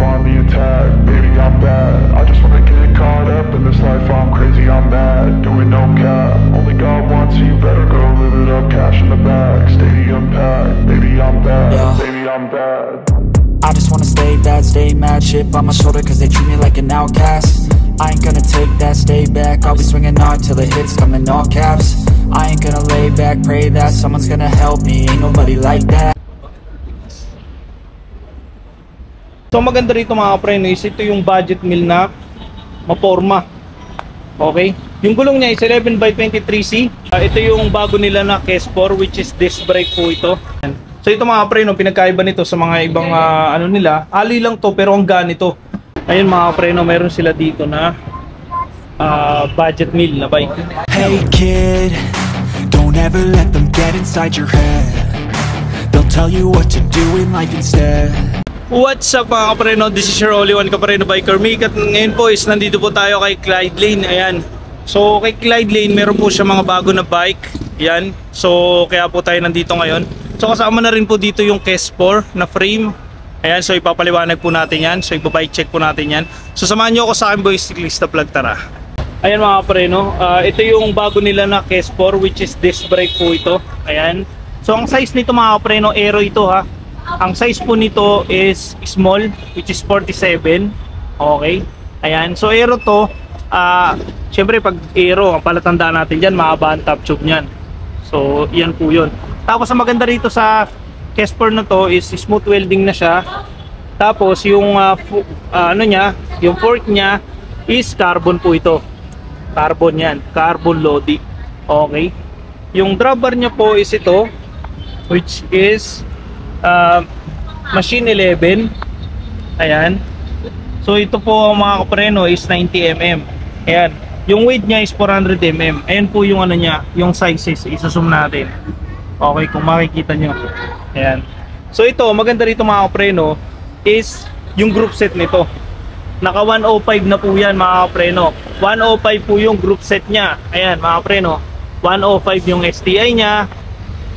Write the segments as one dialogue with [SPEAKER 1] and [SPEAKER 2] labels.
[SPEAKER 1] on the attack. Baby, I'm bad. I just wanna get caught up in this life. I'm crazy, I'm mad. Doing no cap. Only God wants you better go live it up. Cash in the bag, stadium packed. Baby, I'm bad.
[SPEAKER 2] Yeah.
[SPEAKER 1] Baby, I'm bad.
[SPEAKER 2] I just wanna stay bad, stay mad. Chip on my shoulder cause they treat me like an outcast. I ain't gonna take that, stay back. I'll be swinging hard till the hits come in all caps. I ain't gonna lay back, pray that someone's gonna help me. Ain't nobody like that.
[SPEAKER 3] So maganda rito mga kapren is ito yung budget meal na maporma. Okay? Yung gulong niya is 11x23C. Ito yung bago nila na K-Sport, which is disc brake po ito. So ito mga kapren, pinagkaiba nito sa mga ibang ano nila, alloy lang to pero ang ganito. Ayun mga kapren, meron sila dito na budget meal na bike.
[SPEAKER 2] Hey kid, don't ever let them get inside your head. They'll tell you what to do in life instead.
[SPEAKER 3] What's up mga kapareno? This is your only one kapareno biker Mick. At ngayon po is nandito po tayo kay Clyde Lane. Ayan. So kay Clyde Lane meron po siya mga bago na bike. Yan. So kaya po tayo nandito ngayon. So kasama na rin po dito yung K-Sport na frame. Ayan. So ipapaliwanag po natin yan. So ipabike check po natin yan. So samahan nyo ako sa akin boys. Cyclista Vlog, tara. Ayan mga kapareno. Ito yung bago nila na K-Sport, which is disc brake po ito. Ayan. So ang size nito mga kapareno, aero ito ha. Ang size po nito is small, which is 47. Okay. Ayan. So aero to. Syempre pag aero, ang palatandaan natin dyan, mahaba ang top tube nyan. So yan po yun. Tapos ang maganda rito sa K-Sport na to is smooth welding na siya. Tapos yung ano niya, yung fork niya is carbon po ito. Carbon yan. Carbon Lodi. Okay. Yung drawbar niya po is ito, which is machine 11. Ayan. So ito po mga kapreno is 90mm. Ayan. Yung weight niya is 400mm. Ayan po yung ano niya, yung sizes. Isa-zoom natin. Okay, kung makikita nyo. Ayan. So ito, maganda rito mga kapreno is yung group set nito. Naka 105 na po yan mga kapreno. 105 po yung group set niya. Ayan mga kapreno. 105 yung STI niya.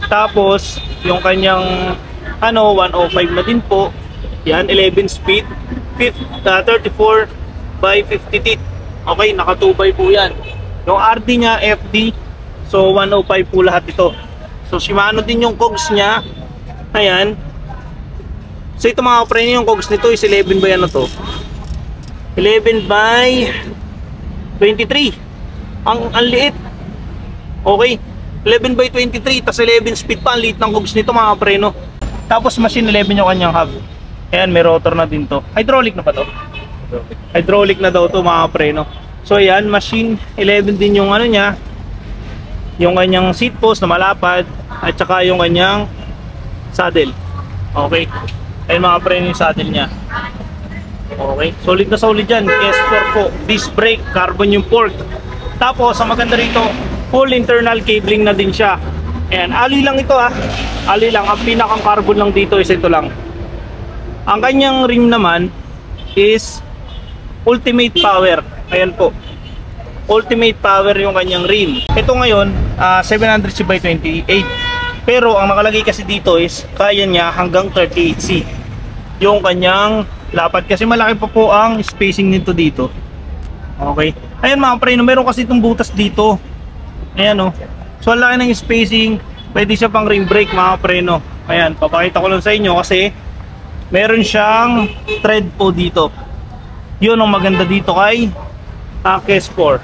[SPEAKER 3] Tapos yung kanyang 105 na din po. Yan, 11 speed, 34 by 50 teeth. Okay, naka 2x po yan. Yung RD niya, FD. So 105 po lahat ito. So Shimano din yung cogs niya. Ayan. So ito mga kapre, yung cogs nito is 11 by ano to? 11 by 23. Ang liit. Okay. 11 by 23, tas 11 speed pa. Ang liit ng cogs nito mga kapre, no? Tapos machine 11 yung kanyang hub. Ayan, may rotor na din to. Hydraulic na pa to? Hydraulic na daw to mga preno. So ayan, machine 11 din yung ano niya. Yung kanyang seat post na malapad. At saka yung kanyang saddle. Okay. Ayan mga preno yung saddle niya. Okay. Solid na solid yan. K-Sport po. Disc brake. Carbon yung fork. Tapos ang maganda rito, full internal cabling na din siya. Ayan, alloy lang ito ha. Alloy lang. Ang pinakang carbon lang dito is ito lang. Ang kanyang rim naman is ultimate power. Ayan po. Ultimate power yung kanyang rim. Ito ngayon, 700C by 28. Pero ang nakalagay kasi dito is kaya niya hanggang 38C. Yung kanyang lapad. Kasi malaki pa po ang spacing nito dito. Okay. Ayan mga preno, meron kasi itong butas dito. Ayan o. So ang laki ng spacing, pwede siya pang rim brake mga preno. Ayan, papakita ko lang sa inyo kasi meron siyang thread po dito. Yun ang maganda dito kay K-Sport.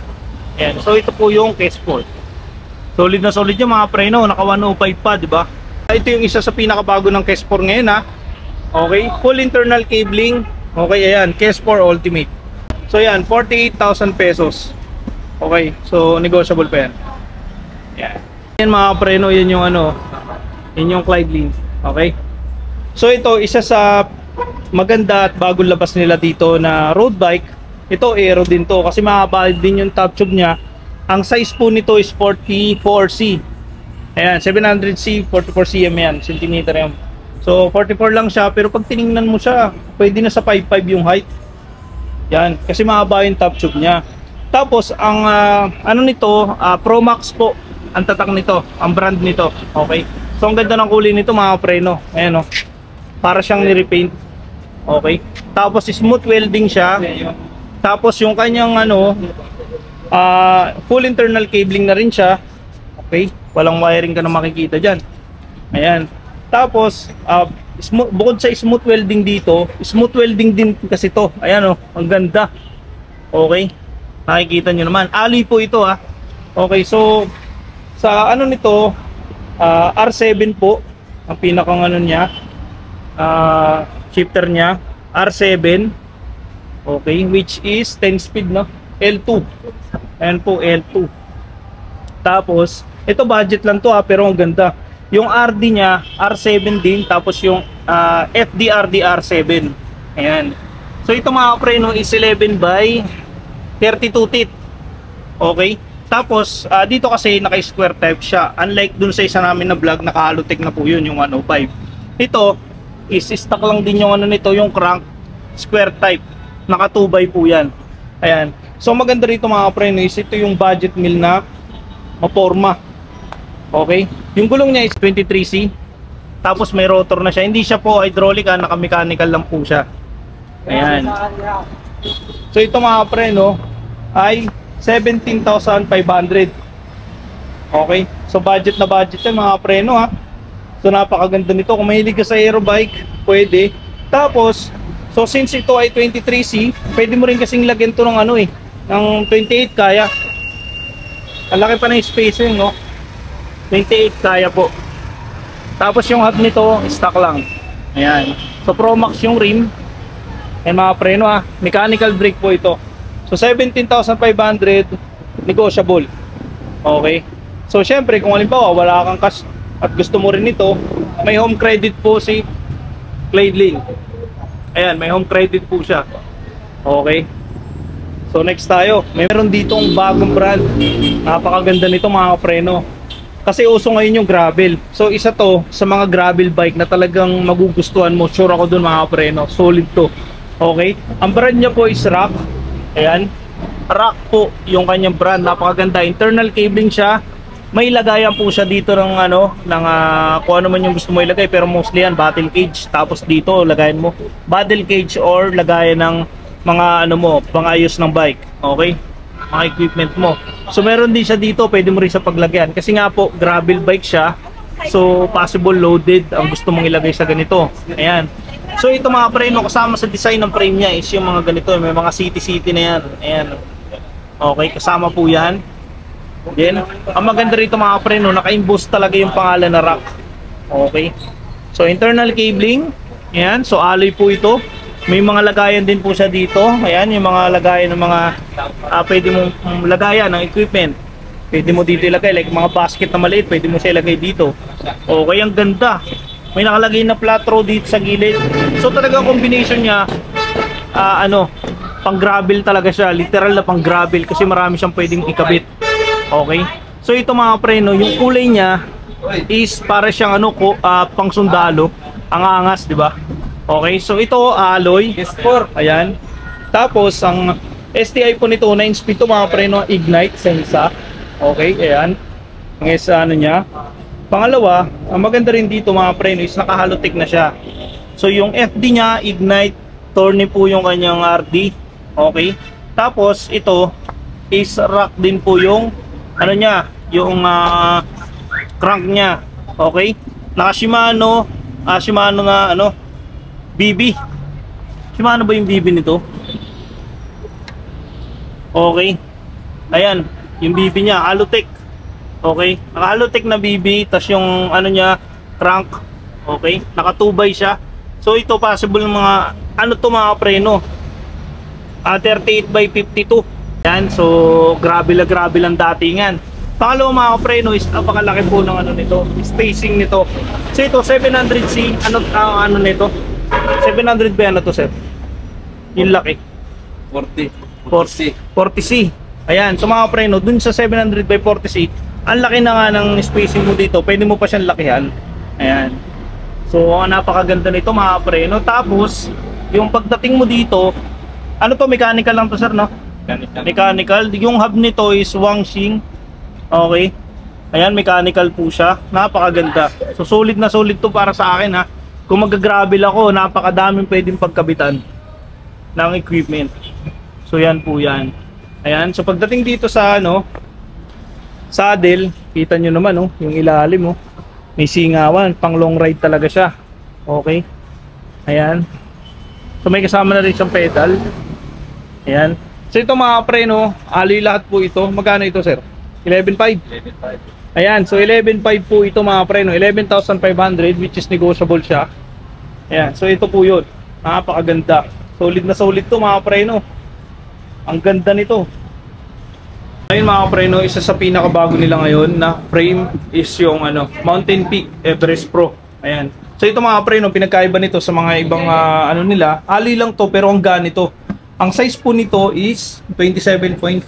[SPEAKER 3] Ayan, so ito po yung K-Sport. Solid na solid yung mga preno, naka 105 pa, di ba? Ito yung isa sa pinakabago ng K-Sport ngayon ha. Okay, full internal cabling. Okay, ayan, K-Sport Ultimate. So ayan, 48,000 pesos. Okay, so negotiable pa yan. Yan. Yan mga preno, yan yung ano, yan yung Clyde Lane. Okay. So ito, isa sa maganda at bagong labas nila dito na road bike. Ito aero din to kasi mahaba din yung top tube niya. Ang size po nito is 44C. Ayan, 700C, 44cm yan, centimeter yan. So 44 lang siya, pero pag tiningnan mo siya, pwede na sa 5.5 yung height. Yan, kasi mahaba yung top tube niya. Tapos ang ano nito, Pro Max po ang tatak nito, ang brand nito. Okay. So ang ganda ng kulay nito mga preno. Ayan oh. Para siyang ni-repaint. Okay? Tapos smooth welding siya. Tapos yung kanyang ano, full internal cabling na rin siya. Okay? Walang wiring ka na makikita dyan. Ayan. Tapos, bukod sa smooth welding dito, smooth welding din kasi to. Ayan, oh, ang ganda. Okay? Nakikita nyo naman. Alloy po ito, ha. Okay, so sa ano nito, R7 po ang pinakang ano niya, shifter niya, R7. Okay, which is 10 speed, no? L2. Ayan po, L2. Tapos ito budget lang to, pero ang ganda. Yung RD niya, R7 din. Tapos yung FDRD R7. Ayan. So ito mga preno is 11 by 32 teeth. Okay. Tapos dito kasi naka-square type siya. Unlike dun sa isa namin na vlog, naka-halotech na po yun, yung 105. Ito is stock lang din yung ano nito, yung crank square type. Naka 2x po yan. Ayan. So maganda rito mga preno is ito yung budget mill na maporma. Okay. Yung gulong niya is 23C. Tapos may rotor na siya. Hindi siya po hydraulic, naka-mechanical lang po siya. Ayan. So ito mga preno ay 17,500. Okay. So budget na budget yan mga preno, ha. So napakaganda nito. Kung mahilig ka sa aerobike, pwede. Tapos, so since ito ay 23C, pwede mo rin kasing lagyan to ng ano ng 28 kaya. Ang laki pa ng spacing, no? 28 kaya po. Tapos yung hub nito, stock lang. Ayan. So Pro Max yung rim. Ayan mga preno, ha. Mechanical brake po ito. So 17,500 negotiable. Okay. So syempre kung halimbawa wala kang cash at gusto mo rin ito, may home credit po si Cladling. Ayan, may home credit po siya. Okay. So next tayo, meron ditong bagong brand. Napakaganda nito mga preno. Kasi uso ngayon yung gravel. So isa to sa mga gravel bike na talagang magugustuhan mo. Sure ako dun mga preno. Solid to. Okay. Ang brand niya po is Rock. Ayan. Rock po yung kanyang brand. Napakaganda. Internal cabling siya. May lagayan po siya dito ng ano, ng kung ano man yung gusto mo ilagay, pero mostly yan battle cage. Tapos dito lagayan mo battle cage or lagayan ng mga ano mo, pangayos ng bike. Okay? Mga equipment mo. So meron din siya dito, pwede mo rin sa paglagyan. Kasi nga po, gravel bike siya. So possible loaded ang gusto mong ilagay sa ganito. Ayan. So ito mga preno, kasama sa design ng frame niya is yung mga ganito. May mga city-city na yan. Ayan. Okay, kasama po yan. Then, ang maganda rito mga preno, naka-emboss talaga yung pangalan na Rock. Okay. So internal cabling. Ayan. So alloy po ito. May mga lagayan din po siya dito. Ayan, yung mga lagayan ng mga pwede mong lagayan ng equipment. Pwede mo dito ilagay, like mga basket na maliit, pwede mo siya ilagay dito. Okay, ang ganda. May nakalagay na flat row dito sa gilid. So talaga combination niya, pang gravel talaga siya. Literal na pang gravel kasi marami siyang pwedeng ikabit. Okay. So ito mga preno, yung kulay niya is para siyang pang sundalo. Ang angas, di ba? Okay, so ito alloy. Ayan. Tapos ang STI po nito 9 speed to mga preno, ignite sa isa. Okay, ayan. Ang isa niya. Pangalawa, ang maganda rin dito mga preno is naka-halotech na siya. So yung FD niya ignite, Torney po yung kanyang RD. Okay. Tapos ito is Rock din po yung yung crank niya. Okay? Naka Shimano na BB. Shimano ba yung BB nito? Okay. Ayan, yung BB niya, Halotech. Okay. Naka-Halotech na BB, tas yung niya, crank. Okay. Naka 2x siya. So ito possible ng mga mga preno. 38 by 52. Yan, so grabe ang datingan. Pangalawa mga preno is napakalaki po ng nito, spacing nito. So ito 700C, nito? 700 ba to, sir? Yung laki. 40C. Ayan, so mga preno, dun sa 700 by 40C, ang laki na nga ng spacing mo dito. Pwede mo pa siyang lakihan. Ayan. So napakaganda nito mga preno. Tapos, yung pagdating mo dito, mechanical lang to, sir, no? Mechanical. Yung hub nito is Wangshin. Okay. Ayan, mechanical po siya. Napakaganda. So solid na solid to para sa akin, ha. kung mag-gravel ako, napakadaming pwedeng pagkabitan ng equipment. So yan po yan. Ayan, so pagdating dito sa ano, saddle, kita nyo naman oh, yung ilalim oh. May singawan, pang long ride talaga siya. Okay. Ayan. So may kasama na rin siyang pedal. Ayan. So ito mga preno, alloy lahat po ito. Magkano ito sir? 11.5? 11.5. Ayan, so 11.5 po ito mga preno. 11,500 which is negotiable siya. Ayan, so ito po yun. Napakaganda. Solid na solid to mga preno. Ang ganda nito. Ngayon mga preno, isa sa pinakabago nila ngayon na frame is yung ano, Mountain Peak Everest Pro. Ayan. So ito mga preno, pinagkaiba nito sa mga ibang ano nila. Alloy lang to pero ang ganito. Ang size po nito is 27.5.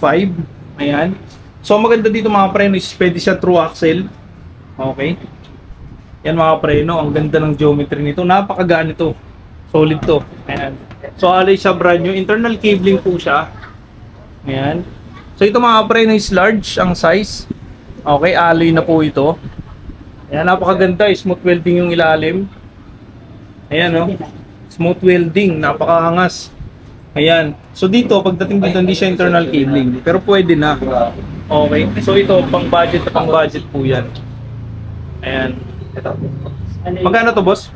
[SPEAKER 3] Ayan. So maganda dito mga preno is pwede siya through axle. Okay. Yan mga preno, ang ganda ng geometry nito. Napakagaan ito. Solid to. Ayan. So alloy siya brand new. Internal cabling po siya. Ayan. So ito mga preno is large ang size. Okay, alloy na po ito. Ayan, napakaganda. Smooth welding yung ilalim. Ayan oh. Smooth welding. Napakaangas. Ayan. So dito, pagdating dito, hindi siya internal cabling. Pero pwede na. Okay. So ito, pang budget po yan. Ayan. Magkano to boss?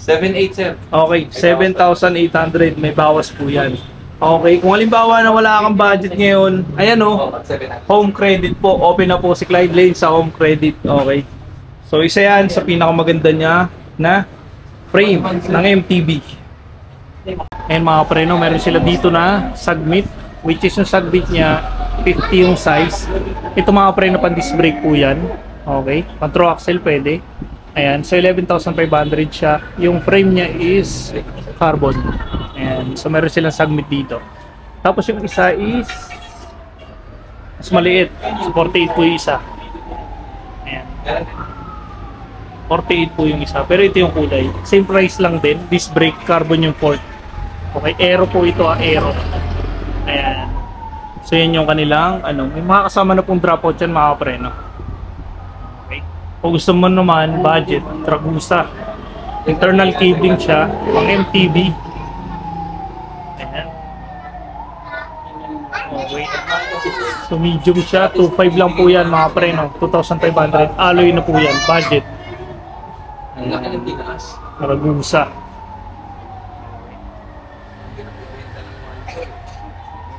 [SPEAKER 4] 7.8 sir.
[SPEAKER 3] Okay, 7,800. May bawas po yan. Okay, kung halimbawa na wala kang budget ngayon, ayan o, home credit po. Open na po si Clyde Lane sa home credit. Okay. So isa yan sa pinakamaganda niya na frame ng MTB. And mga preno, meron sila dito na submit, which is yung submit niya 50 yung size. Ito mga preno, pan disc brake po yan. Okay, pan through axle pwede. Ayan, so 11,500 siya. Yung frame niya is carbon. Ayan, so meron silang submit dito. Tapos yung isa is mas maliit, so 48 po yung isa. Ayan, 48 po yung isa, pero ito yung kulay. Same price lang din, disc brake, carbon yung port. Okay, aero po ito, aero. Ayan. So yan yung kanilang ano, may mga kasama na pong dropout yan mga preno. Okay. Kung gusto mo naman, budget, Tragusa. Internal cabling siya, pang MTB. Ayan. Okay. So medium siya, 2.5 lang po yan mga preno, 2,500. Alloy na po yan, budget.
[SPEAKER 4] Ang laki ng tinaas.
[SPEAKER 3] Tragusa.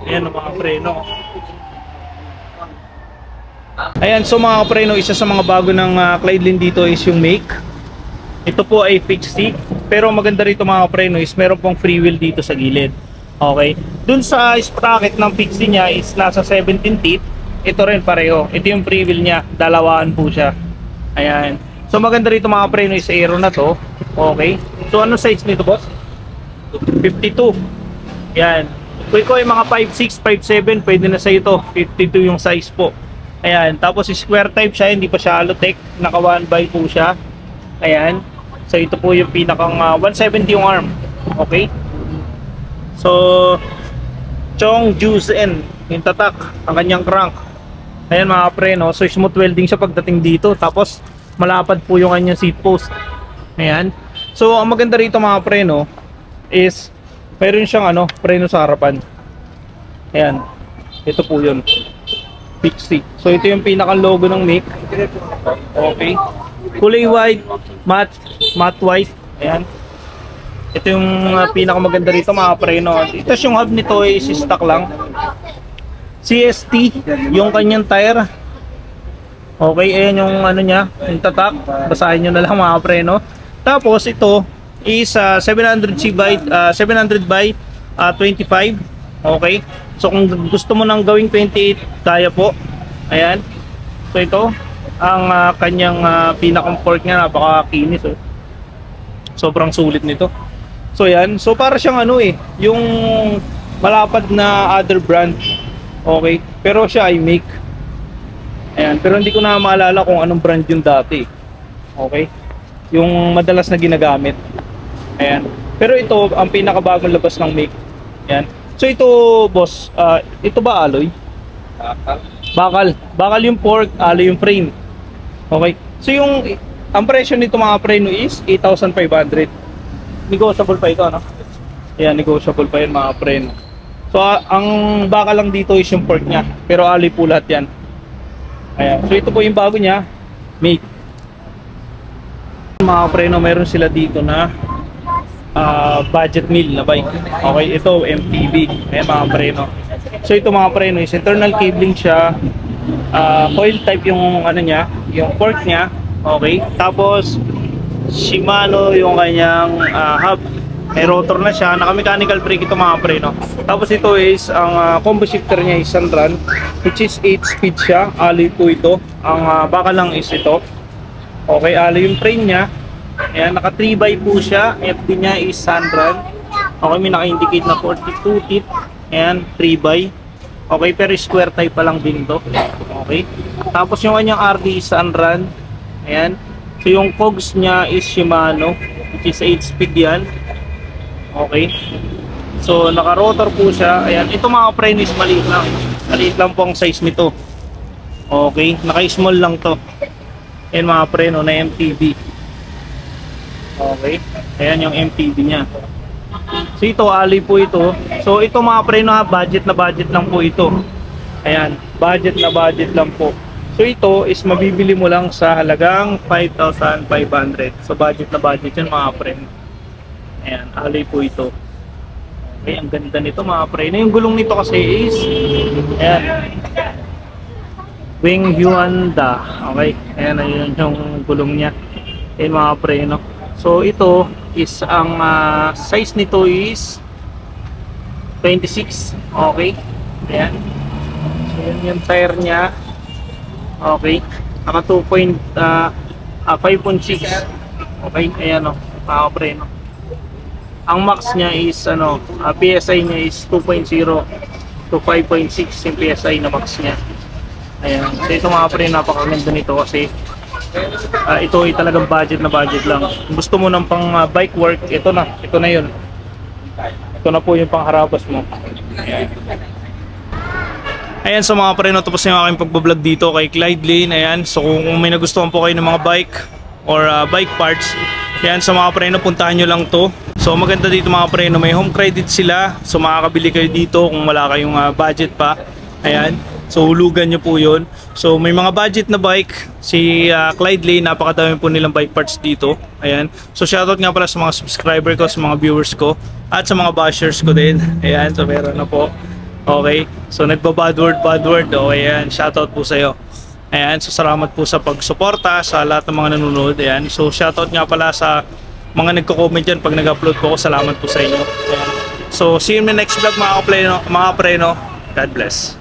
[SPEAKER 3] Ayan ang mga preno. Ayan, so mga preno, isa sa mga bago ng Clyde Lane dito is yung make. Ito po ay fixed seat. Pero maganda rito mga preno is meron pong free wheel dito sa gilid. Okay. Dun sa sprocket ng fixed seat niya is nasa 17 teeth. Ito rin pareho. Ito yung free wheel niya. Dalawaan po siya. Ayan. So maganda rito mga preno is aero na to. Okay. So ano size nito boss? 52. Yan. Kung ikaw ay mga 5'6", 5'7", pwede na sa ito. 52 yung size po. Ayan. Tapos square type siya, hindi pa siya Alotech. Naka 1x po siya. Ayan. So ito po yung pinakang 170 yung arm. Okay. So Chong Juice N yung tatak, ang kanyang crank. Ayan mga preno. So smooth welding siya pagdating dito. Tapos malapad po yung kanyang seat post. Ayan. So ang maganda rito mga preno is meron siyang ano, preno sa harapan. Ayan. Ito po yun. Fixie. So ito yung pinakang logo ng Make. Okay. Kulay white, matte white. Ayan. Ito yung pinakamaganda rito mga preno. Ito yung hub nito is stock lang. CST yung kanyang tire. Okay, ayan yung ano niya, yung tatak. Basahin nyo na lang mga preno. Tapos ito is 700 by 25. Okay. So kung gusto mo nang gawing 28, kaya po. Ayan. So ito ang kanyang pinakang fork niya, napakakinis oh. Sobrang sulit nito. So yan. So para siyang ano eh, yung malapad na other brand. Okay. Pero siya ay Make. Ayan. Pero hindi ko na maalala kung anong brand yung dati. Okay. Yung madalas na ginagamit. Ayan. Pero ito ang pinakabagong labas ng Make. Ayan. So ito boss, ito ba alloy? Bakal. Bakal yung fork, alloy yung frame. Okay. So yung Ang presyo nito mga preno is 8,500. Negotiable pa ito, no? Ayan, negotiable pa yun mga preno. So, ang baka lang dito is yung pork niya. Pero ali po lahat yan. Ayan. So, ito po yung bago niya. Make. Mga preno, meron sila dito na budget meal na bike. Okay, ito MTB. Ayan mga preno. So, ito mga preno is internal cabling siya. Coil type yung ano niya, yung pork niya. Okay, tapos Shimano yung kanyang hub. May rotor na siya, naka-mechanical brake ito mga preno. Tapos ito is ang combo shifter niya is Sandran, which is 8 speed siya. Ali po ito. Ang baka lang is ito. Okay, ali yung frame niya. Ayan, naka 3x po siya. FD niya is Sandran. Okay, may naka-indicate na 42 teeth. Ayan, 3x. Okay, pero square type pa lang din to. Okay. Tapos yung kanyang RD is Sandran. Ayan. So yung cogs niya is Shimano, which is 8 speed yan. Okay. So naka-rotor po siya. Ayan. Ito mga preno is maliit lang. Maliit lang po ang size nito. Okay. Naka-small lang to. Ayan mga preno na MTB. Okay. Ayan yung MTB niya. So ito, ali po ito. So ito mga preno ha, budget na budget lang po ito. Ayan. Budget na budget lang po. So ito is mabibili mo lang sa halagang 5,500. So budget na budget yan mga preno. Ayan, alay po ito. Okay, ang ganda nito mga preno. Yung gulong nito kasi is ayan, Wing Hyundai. Okay, ayan, ayun yung gulong niya. Ayan mga preno. So ito is ang size nito is 26. Okay, ayan. So yun yung tire niya. Okay, naka 5.6. Okay, ayan o, mga preno. Ang max niya is ano, PSI niya is 2.0 to 5.6 yung PSI na max niya. Ayan, so ito mga preno, napakaganda nito kasi ito ay talagang budget na budget lang. Kung gusto mo ng pang bike work, ito na yun. Ito na po yung pangharabas mo. Ayan. Ayan, so mga preno, tapos na yung aking pagbablog dito kay Clyde Lane. Ayan, so kung may nagustuhan po kayo ng mga bike or bike parts, ayan, so mga preno, puntahan nyo lang to. So maganda dito mga preno, may home credit sila. So makakabili kayo dito kung wala kayong budget pa. Ayan, so hulugan nyo po yun. So may mga budget na bike si Clyde Lane, napakadami po nilang bike parts dito. Ayan, so shoutout nga pala sa mga subscriber ko, sa mga viewers ko, at sa mga bashers ko din. Ayan, so meron na po. Okay, so nagba-bad word. Okay, ayan, shoutout po sa'yo. Ayan, so salamat po sa pagsuporta sa lahat ng mga nanonood. Ayan, so shoutout nga pala sa mga nagko-comment dyan pag nag-upload po ako. Salamat po sa inyo. Ayan. So see you in the next vlog mga preno. God bless.